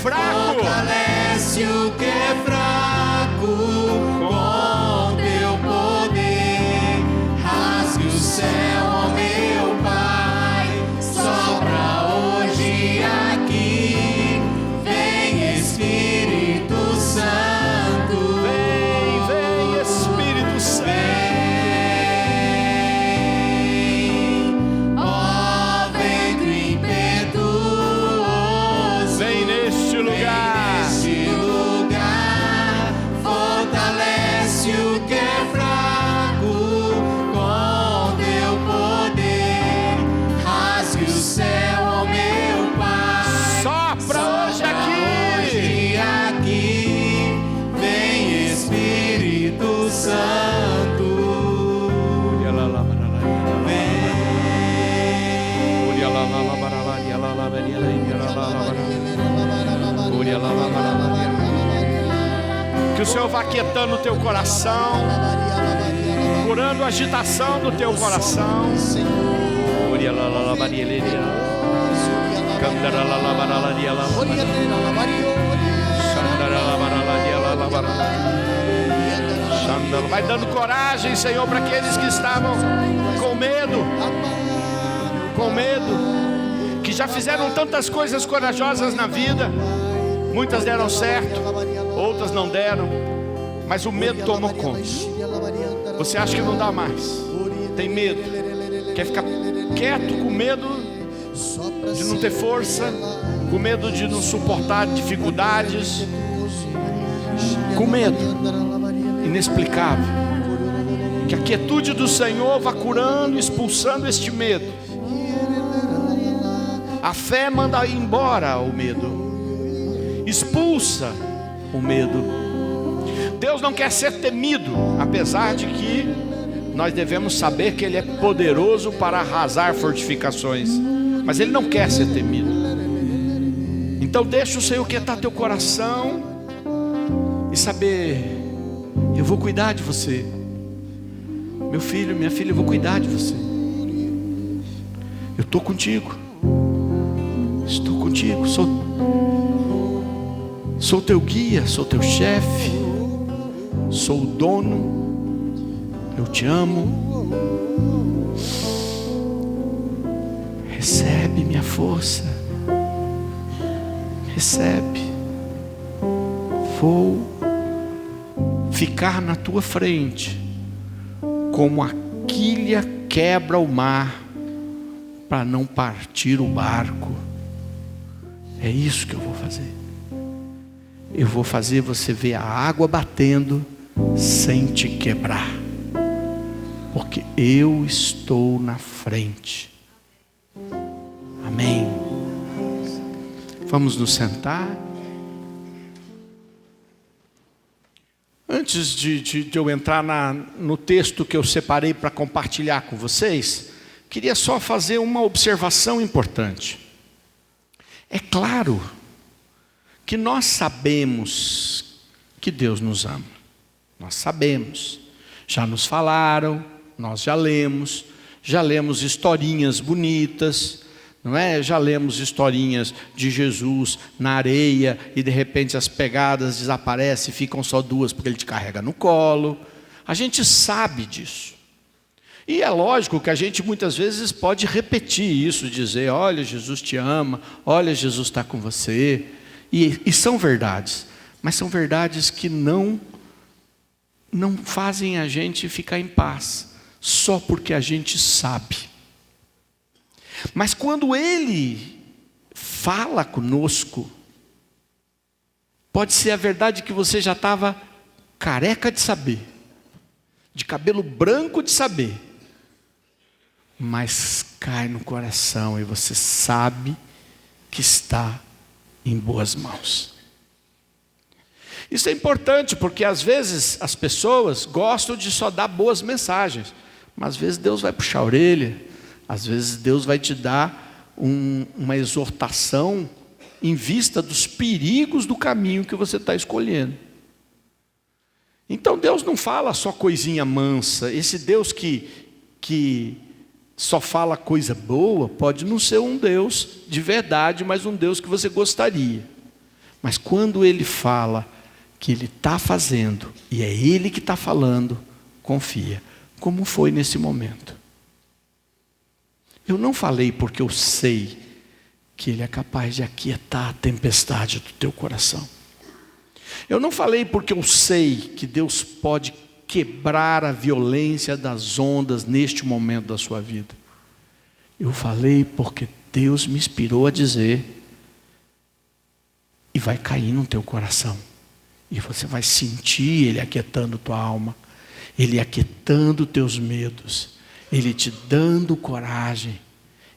fraco. Fortalece o que é fraco com teu poder. Rasgue o céu, ó meu Pai, sopra hoje aqui. Vem Espírito Santo. Vem Espírito Santo. Ó vento impetuoso. Vem neste lugar. Neste lugar, fortalece o que é fraco com teu poder. Rasgue o céu, ó meu Pai, Sopra hoje aqui. hoje aqui. Vem Espírito Santo. Que o Senhor vá aquietando o teu coração, curando a agitação do teu coração. Vai dando coragem, Senhor, para aqueles que estavam com medo, que já fizeram tantas coisas corajosas na vida. Muitas deram certo, outras não deram, mas o medo tomou conta. Você acha que não dá mais, tem medo, quer ficar quieto com medo de não ter força, com medo de não suportar dificuldades, com medo inexplicável. Que a quietude do Senhor vá curando, expulsando este medo. A fé manda ir embora o medo, expulsa o medo. Deus não quer ser temido, apesar de que nós devemos saber que Ele é poderoso para arrasar fortificações, mas Ele não quer ser temido. Então deixa o Senhor quietar teu coração e saber: eu vou cuidar de você, meu filho, minha filha, eu vou cuidar de você. Eu estou contigo, estou contigo, sou teu guia, sou teu chefe, sou o dono, eu te amo. Recebe minha força, recebe. Vou ficar na tua frente, como a quilha quebra o mar, para não partir o barco. É isso que eu vou fazer. Eu vou fazer você ver a água batendo sem te quebrar, porque eu estou na frente. Amém. Vamos nos sentar. Antes de eu entrar no texto que eu separei para compartilhar com vocês, queria só fazer uma observação importante. É claro que nós sabemos que Deus nos ama. Nós sabemos. Já nos falaram, nós já lemos historinhas bonitas, não é? Já lemos historinhas de Jesus na areia e de repente as pegadas desaparecem e ficam só duas porque Ele te carrega no colo. A gente sabe disso. E é lógico que a gente muitas vezes pode repetir isso, dizer: olha, Jesus te ama, olha, Jesus está com você. E são verdades, mas são verdades que não fazem a gente ficar em paz, só porque a gente sabe. Mas quando Ele fala conosco, pode ser a verdade que você já estava careca de saber, de cabelo branco de saber, mas cai no coração e você sabe que está em boas mãos. Isso é importante, porque às vezes as pessoas gostam de só dar boas mensagens, mas às vezes Deus vai puxar a orelha, às vezes Deus vai te dar uma exortação em vista dos perigos do caminho que você está escolhendo. Então Deus não fala só coisinha mansa. Esse Deus que só fala coisa boa pode não ser um Deus de verdade, mas um Deus que você gostaria. Mas quando ele fala que ele está fazendo, e é ele que está falando, confia. Como foi nesse momento? Eu não falei porque eu sei que ele é capaz de aquietar a tempestade do teu coração. Eu não falei porque eu sei que Deus pode quebrar a violência das ondas neste momento da sua vida. Eu falei porque Deus me inspirou a dizer, e vai cair no teu coração, e você vai sentir Ele aquietando tua alma, Ele aquietando teus medos, Ele te dando coragem,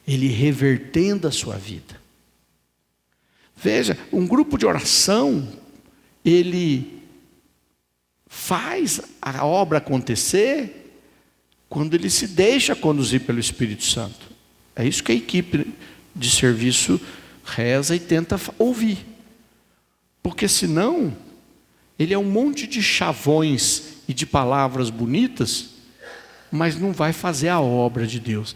Ele revertendo a sua vida. Veja, um grupo de oração, ele faz a obra acontecer quando ele se deixa conduzir pelo Espírito Santo. É isso que a equipe de serviço reza e tenta ouvir. Porque senão, ele é um monte de chavões e de palavras bonitas, mas não vai fazer a obra de Deus.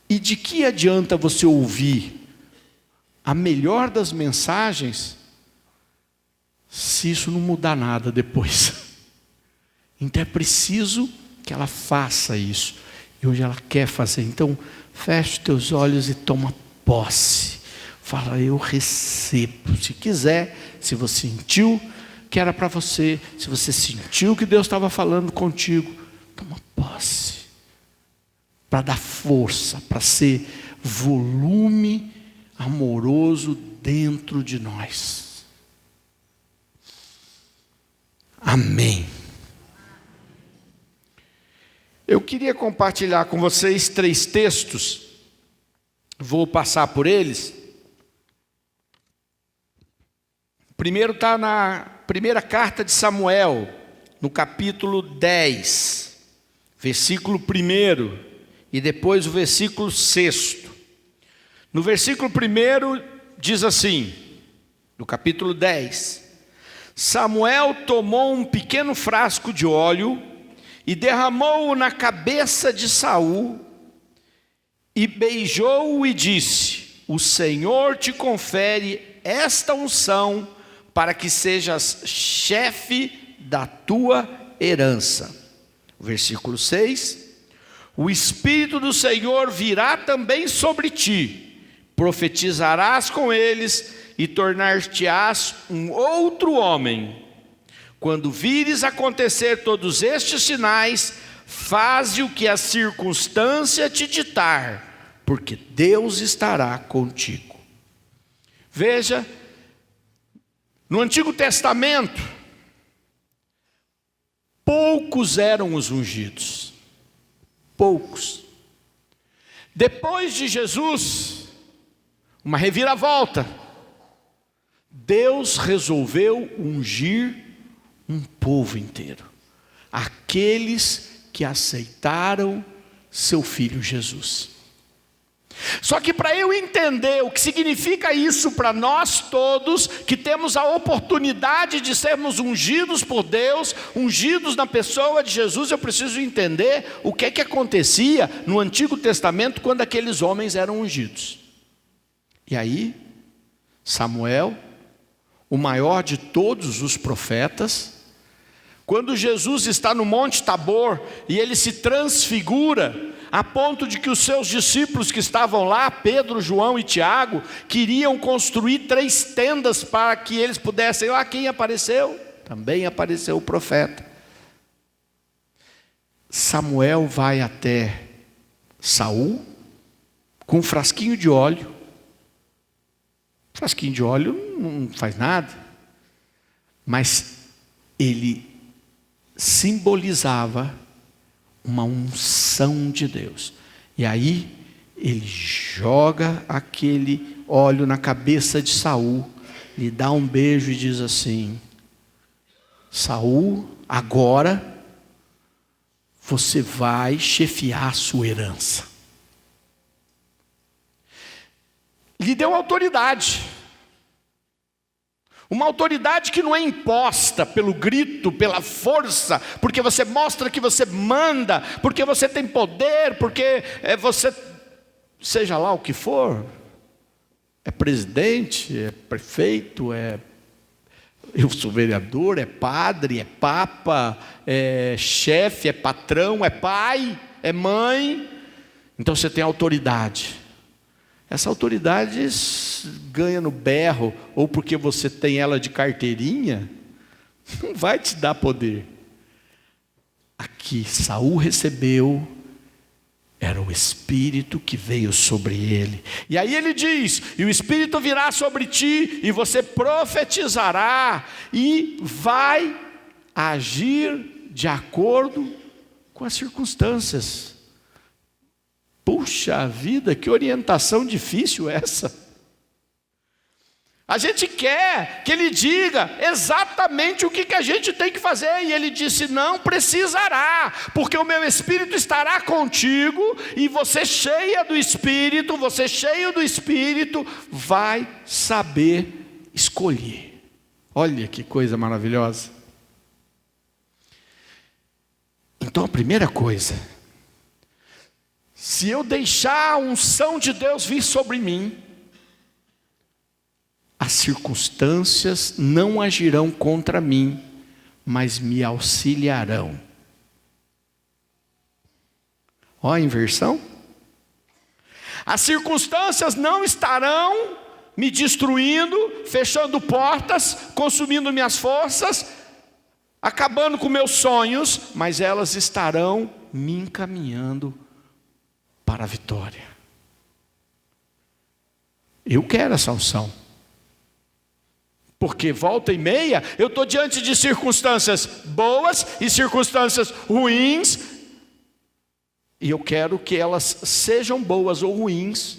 E de que adianta você ouvir a melhor das mensagens, se isso não mudar nada depois? Então é preciso que ela faça isso. E hoje ela quer fazer. Então, feche teus olhos e toma posse. Fala, eu recebo. Se quiser, se você sentiu que era para você, se você sentiu que Deus estava falando contigo, toma posse. Para dar força, para ser volume amoroso dentro de nós. Amém. Eu queria compartilhar com vocês 3 textos, vou passar por eles. Primeiro está na primeira carta de Samuel, no capítulo 10, versículo 1, e depois o versículo 6. No versículo 1 diz assim, no capítulo 10, Samuel tomou um pequeno frasco de óleo e derramou-o na cabeça de Saul, e beijou-o e disse, o Senhor te confere esta unção, para que sejas chefe da tua herança. Versículo 6, o Espírito do Senhor virá também sobre ti, profetizarás com eles, e tornar-te-ás um outro homem. Quando vires acontecer todos estes sinais, faze o que a circunstância te ditar, porque Deus estará contigo. Veja, no Antigo Testamento, poucos eram os ungidos. Poucos. Depois de Jesus, uma reviravolta, Deus resolveu ungir um povo inteiro, aqueles que aceitaram seu Filho Jesus. Só que para eu entender o que significa isso para nós todos, que temos a oportunidade de sermos ungidos por Deus, ungidos na pessoa de Jesus, eu preciso entender o que é que acontecia no Antigo Testamento quando aqueles homens eram ungidos. E aí, Samuel, o maior de todos os profetas, quando Jesus está no Monte Tabor e ele se transfigura, a ponto de que os seus discípulos que estavam lá, Pedro, João e Tiago, queriam construir 3 tendas para que eles pudessem. Lá quem apareceu? Também apareceu o profeta. Samuel vai até Saul com um frasquinho de óleo. Frasquinho de óleo não faz nada, mas ele simbolizava uma unção de Deus. E aí ele joga aquele óleo na cabeça de Saul, lhe dá um beijo e diz assim: Saul, agora você vai chefiar a sua herança. Lhe deu autoridade. Uma autoridade que não é imposta pelo grito, pela força, porque você mostra que você manda, porque você tem poder, porque você, seja lá o que for, é presidente, é prefeito, é Eu sou vereador, é padre, é papa, é chefe, é patrão, é pai, é mãe. Então você tem autoridade. Essa autoridade ganha no berro, ou porque você tem ela de carteirinha, não vai te dar poder. Aqui Saul recebeu, era o Espírito que veio sobre ele. E aí ele diz: e o Espírito virá sobre ti, e você profetizará, e vai agir de acordo com as circunstâncias. Puxa vida, que orientação difícil essa. A gente quer que ele diga exatamente o que a gente tem que fazer. E ele disse: não precisará, porque o meu Espírito estará contigo, e você cheia do Espírito, você cheio do Espírito, vai saber escolher. Olha que coisa maravilhosa. Então a primeira coisa, se eu deixar a unção de Deus vir sobre mim, as circunstâncias não agirão contra mim, mas me auxiliarão. Ó a inversão. As circunstâncias não estarão me destruindo, fechando portas, consumindo minhas forças, acabando com meus sonhos, mas elas estarão me encaminhando para a vitória. Eu quero essa unção. Porque volta e meia, eu estou diante de circunstâncias boas e circunstâncias ruins, e eu quero que elas sejam boas ou ruins,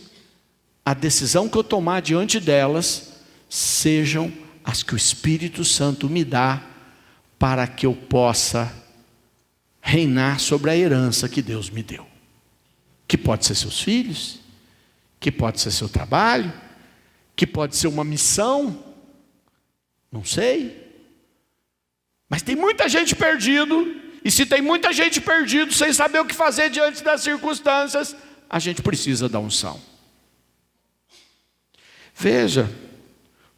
a decisão que eu tomar diante delas, sejam as que o Espírito Santo me dá, para que eu possa reinar sobre a herança que Deus me deu. Que pode ser seus filhos, que pode ser seu trabalho, que pode ser uma missão, não sei. Mas tem muita gente perdido, e se tem muita gente perdido, sem saber o que fazer diante das circunstâncias, a gente precisa da unção. Veja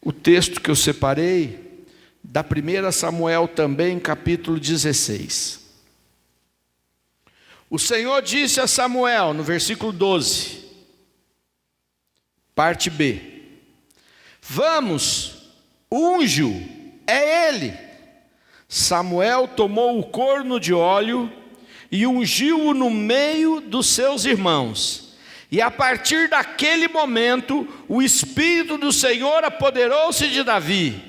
o texto que eu separei, da 1 Samuel também, capítulo 16. O Senhor disse a Samuel, no versículo 12, parte B: vamos, unge-o, é ele. Samuel tomou o corno de óleo e ungiu-o no meio dos seus irmãos. E a partir daquele momento, o Espírito do Senhor apoderou-se de Davi.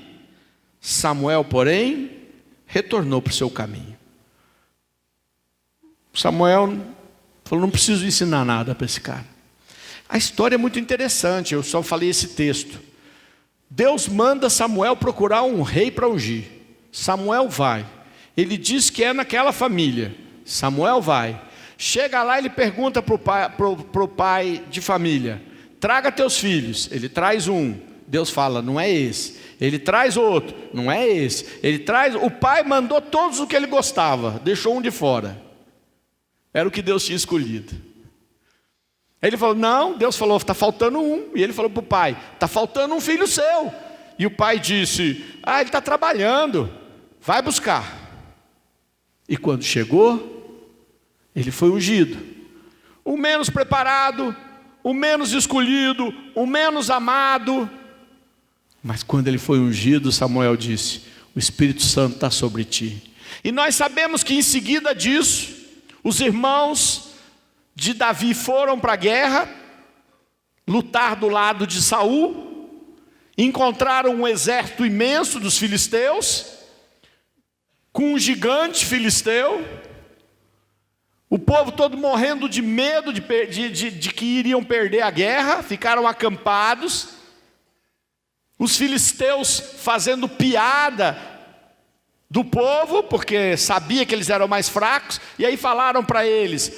Samuel, porém, retornou para o seu caminho. Samuel falou: não preciso ensinar nada para esse cara. A história é muito interessante, eu só falei esse texto. Deus manda Samuel procurar um rei para ungir. Samuel vai. Ele diz que é naquela família. Samuel vai. Chega lá, ele pergunta para o pai de família: traga teus filhos. Ele traz um. Deus fala: não é esse. Ele traz outro. Não é esse. Ele traz. O pai mandou todos o que ele gostava, deixou um de fora. Era o que Deus tinha escolhido. Ele falou: não, Deus falou, está faltando um. E ele falou para o pai: está faltando um filho seu. E o pai disse: ele está trabalhando, vai buscar. E quando chegou, ele foi ungido. O menos preparado, o menos escolhido, o menos amado. Mas quando ele foi ungido, Samuel disse: o Espírito Santo está sobre ti. E nós sabemos que em seguida disso, os irmãos de Davi foram para a guerra, lutar do lado de Saul, encontraram um exército imenso dos filisteus, com um gigante filisteu, o povo todo morrendo de medo de que iriam perder a guerra, ficaram acampados, os filisteus fazendo piada do povo, porque sabia que eles eram mais fracos, e aí falaram para eles: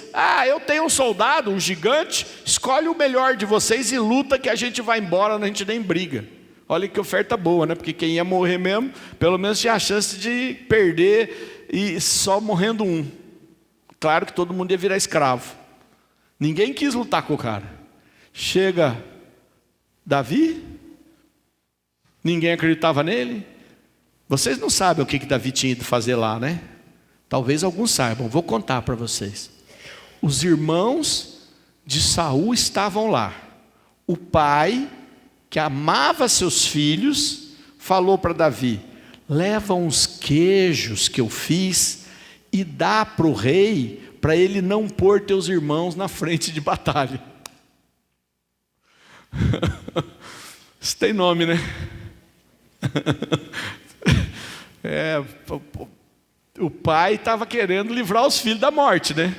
eu tenho um soldado, um gigante, escolhe o melhor de vocês e luta que a gente vai embora, a gente nem briga. Olha que oferta boa, né? Porque quem ia morrer mesmo, pelo menos tinha a chance de perder, e só morrendo um. Claro que todo mundo ia virar escravo. Ninguém quis lutar com o cara. Chega Davi, ninguém acreditava nele. Vocês não sabem o que Davi tinha ido fazer lá, né? Talvez alguns saibam, vou contar para vocês. Os irmãos de Saul estavam lá. O pai, que amava seus filhos, falou para Davi: leva uns queijos que eu fiz e dá para o rei, para ele não pôr teus irmãos na frente de batalha. Isso tem nome, né? O pai estava querendo livrar os filhos da morte, né?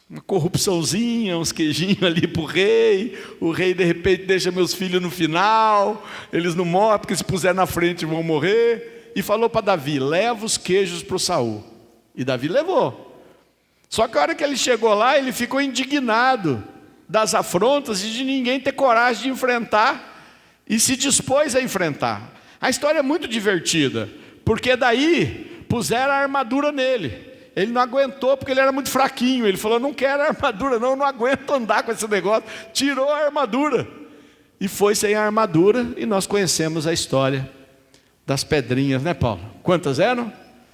Uma corrupçãozinha, uns queijinhos ali para o rei de repente deixa meus filhos no final, eles não morrem, porque se puser na frente vão morrer, e falou para Davi: leva os queijos para o Saul. E Davi levou. Só que a hora que ele chegou lá, ele ficou indignado das afrontas e de ninguém ter coragem de enfrentar, e se dispôs a enfrentar. A história é muito divertida, porque daí puseram a armadura nele. Ele não aguentou porque ele era muito fraquinho. Ele falou: não quero armadura não aguento andar com esse negócio. Tirou a armadura e foi sem a armadura. E nós conhecemos a história das pedrinhas, né, Paulo? Quantas eram?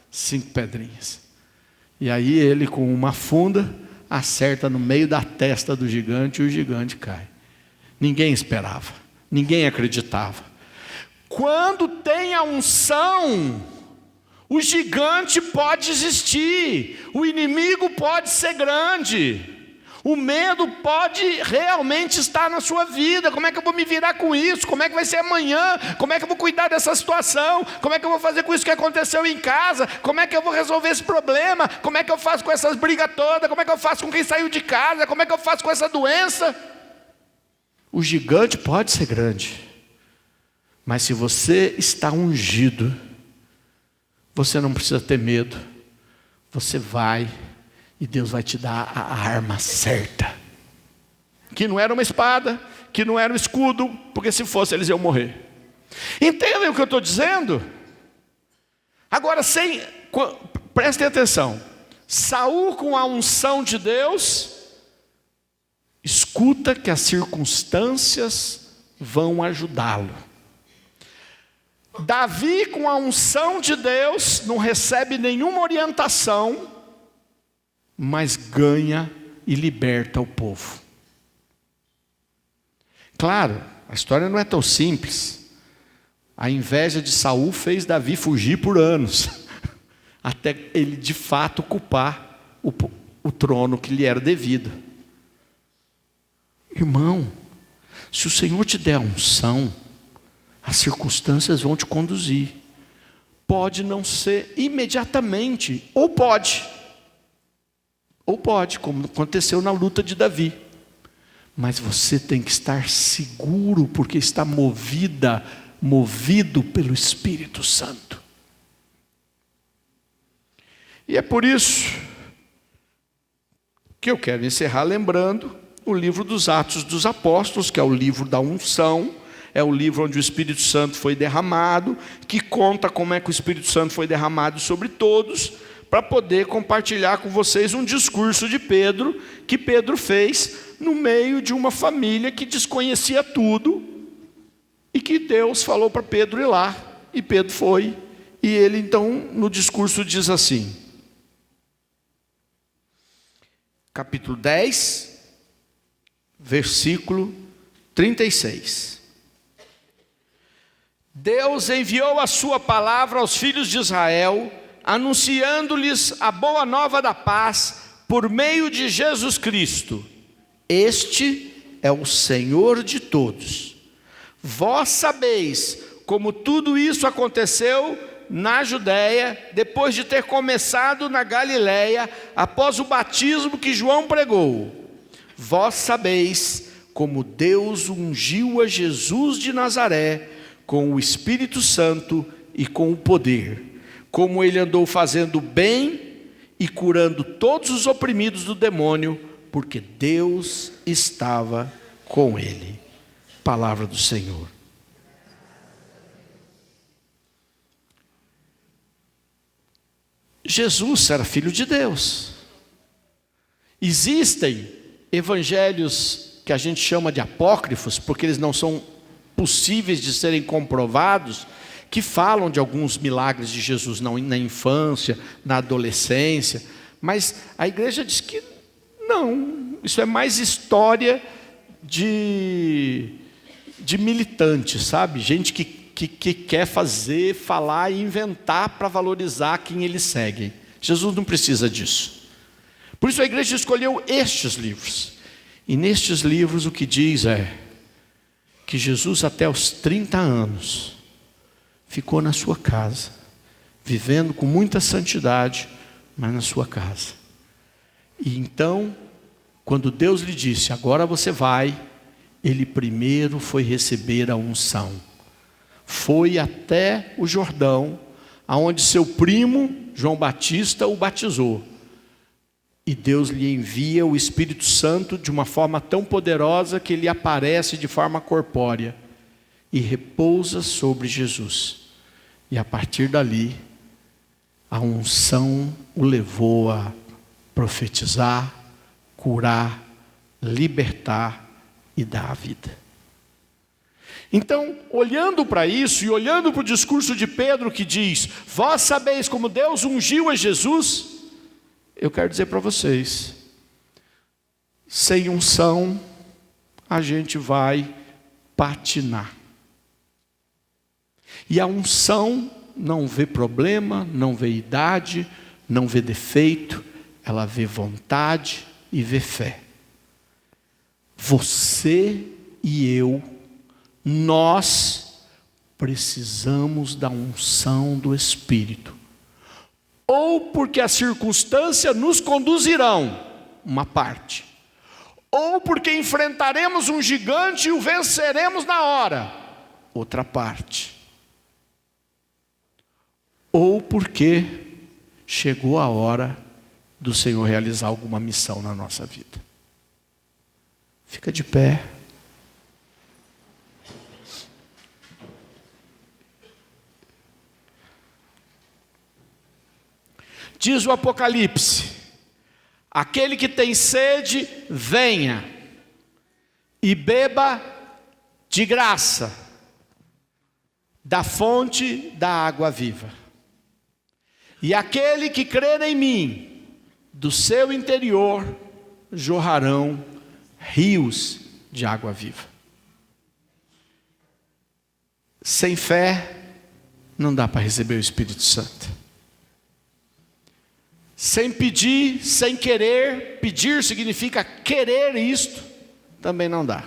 5 pedrinhas. E aí ele, com uma funda, acerta no meio da testa do gigante e o gigante cai. Ninguém esperava, ninguém acreditava. Quando tem a unção, o gigante pode existir, o inimigo pode ser grande, o medo pode realmente estar na sua vida. Como é que eu vou me virar com isso? Como é que vai ser amanhã? Como é que eu vou cuidar dessa situação? Como é que eu vou fazer com isso que aconteceu em casa? Como é que eu vou resolver esse problema? Como é que eu faço com essas brigas todas? Como é que eu faço com quem saiu de casa? Como é que eu faço com essa doença? O gigante pode ser grande, mas se você está ungido, você não precisa ter medo. Você vai e Deus vai te dar a arma certa. Que não era uma espada, que não era um escudo, porque se fosse eles iam morrer. Entendem o que eu estou dizendo? Agora, prestem atenção. Saul, com a unção de Deus, escuta que as circunstâncias vão ajudá-lo. Davi, com a unção de Deus, não recebe nenhuma orientação, mas ganha e liberta o povo. Claro, a história não é tão simples. A inveja de Saul fez Davi fugir por anos, até ele de fato ocupar o trono que lhe era devido. Irmão, se o Senhor te der a unção, as circunstâncias vão te conduzir. Pode não ser imediatamente, ou pode, como aconteceu na luta de Davi. Mas você tem que estar seguro, porque está movido pelo Espírito Santo. E é por isso que eu quero encerrar lembrando o livro dos Atos dos Apóstolos, que é o livro da unção. É o livro onde o Espírito Santo foi derramado, que conta como é que o Espírito Santo foi derramado sobre todos, para poder compartilhar com vocês um discurso de Pedro, que Pedro fez no meio de uma família que desconhecia tudo, e que Deus falou para Pedro ir lá, e Pedro foi, e ele então no discurso diz assim, capítulo 10, versículo 36. Deus enviou a sua palavra aos filhos de Israel, anunciando-lhes a boa nova da paz por meio de Jesus Cristo. Este é o Senhor de todos. Vós sabeis como tudo isso aconteceu na Judéia, depois de ter começado na Galiléia, após o batismo que João pregou. Vós sabeis como Deus ungiu a Jesus de Nazaré com o Espírito Santo e com o poder, como ele andou fazendo bem e curando todos os oprimidos do demônio, porque Deus estava com ele. Palavra do Senhor. Jesus era filho de Deus. Existem evangelhos que a gente chama de apócrifos, porque eles não são possíveis de serem comprovados, que falam de alguns milagres de Jesus na infância, na adolescência, mas a igreja diz que não, isso é mais história de militante, sabe? Gente que quer fazer, falar e inventar para valorizar quem eles seguem. Jesus não precisa disso. Por isso a igreja escolheu estes livros. E nestes livros o que diz é que Jesus até os 30 anos ficou na sua casa, vivendo com muita santidade, mas na sua casa. E então, quando Deus lhe disse, agora você vai, ele primeiro foi receber a unção. Foi até o Jordão, aonde seu primo, João Batista, o batizou. E Deus lhe envia o Espírito Santo de uma forma tão poderosa que ele aparece de forma corpórea e repousa sobre Jesus. E a partir dali, a unção o levou a profetizar, curar, libertar e dar a vida. Então, olhando para isso e olhando para o discurso de Pedro que diz, vós sabeis como Deus ungiu a Jesus, eu quero dizer para vocês, sem unção, a gente vai patinar. E a unção não vê problema, não vê idade, não vê defeito, ela vê vontade e vê fé. Você e eu, nós precisamos da unção do Espírito. Ou porque as circunstâncias nos conduzirão, uma parte. Ou porque enfrentaremos um gigante e o venceremos na hora, outra parte. Ou porque chegou a hora do Senhor realizar alguma missão na nossa vida. Fica de pé. Diz o Apocalipse, aquele que tem sede, venha e beba de graça da fonte da água viva. E aquele que crer em mim, do seu interior jorrarão rios de água viva. Sem fé, não dá para receber o Espírito Santo. Sem pedir, sem querer, pedir significa querer isto, também não dá.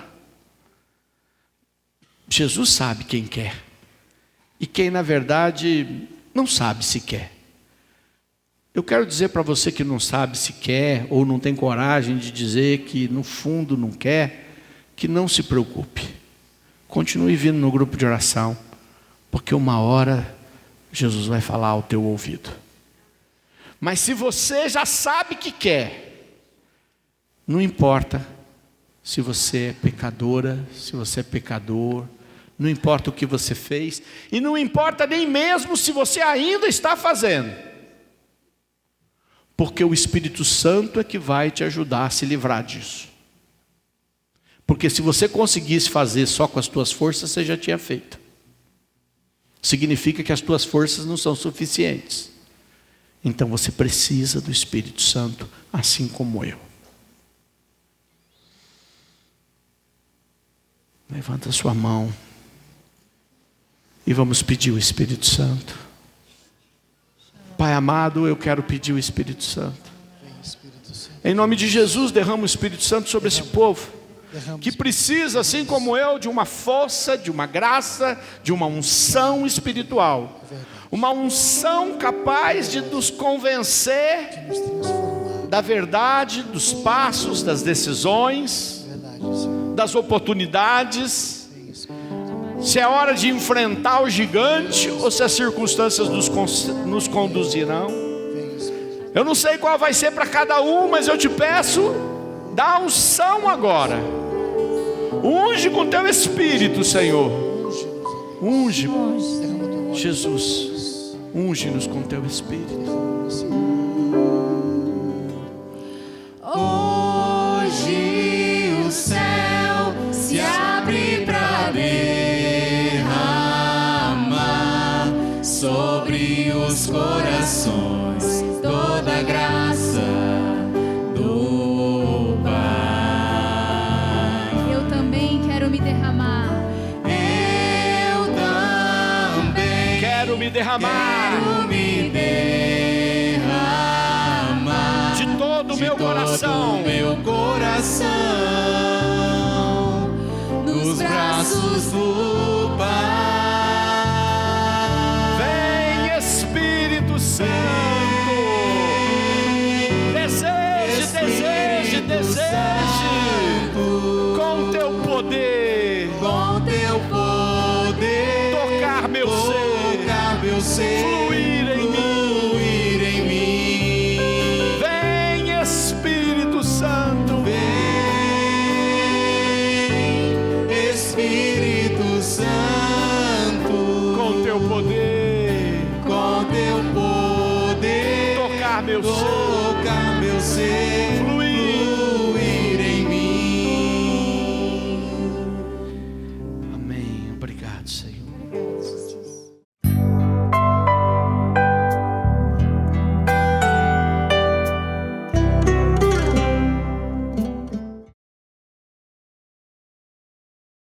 Jesus sabe quem quer, e quem na verdade não sabe se quer. Eu quero dizer para você que não sabe se quer, ou não tem coragem de dizer que no fundo não quer, que não se preocupe. Continue vindo no grupo de oração, porque uma hora Jesus vai falar ao teu ouvido. Mas se você já sabe que quer, não importa se você é pecadora, se você é pecador, não importa o que você fez, e não importa nem mesmo se você ainda está fazendo, porque o Espírito Santo é que vai te ajudar a se livrar disso. Porque se você conseguisse fazer só com as tuas forças, você já tinha feito. Significa que as tuas forças não são suficientes. Então você precisa do Espírito Santo, assim como eu. Levanta a sua mão e vamos pedir o Espírito Santo. Pai amado, eu quero pedir o Espírito Santo. Em nome de Jesus, derrama o Espírito Santo sobre esse povo, que precisa, assim como eu, de uma força, de uma graça, de uma unção espiritual. Uma unção capaz de nos convencer da verdade, dos passos, das decisões, das oportunidades. Se é hora de enfrentar o gigante ou se as circunstâncias nos conduzirão. Eu não sei qual vai ser para cada um, mas eu te peço, dá unção agora. Unge com teu Espírito, Senhor. Unge, Jesus. Unge-nos com teu Espírito. Hoje o céu se abre para derramar meus corações toda a graça do Pai. Eu também quero me derramar. Eu também quero me derramar quero me derramar de todo o meu coração, nos braços do Pai. Vem Espírito Santo, deseje com teu poder, tocar meu ser, fluir em mim. Vem Espírito Santo, Espírito Santo, com teu poder, tocar meu ser, fluir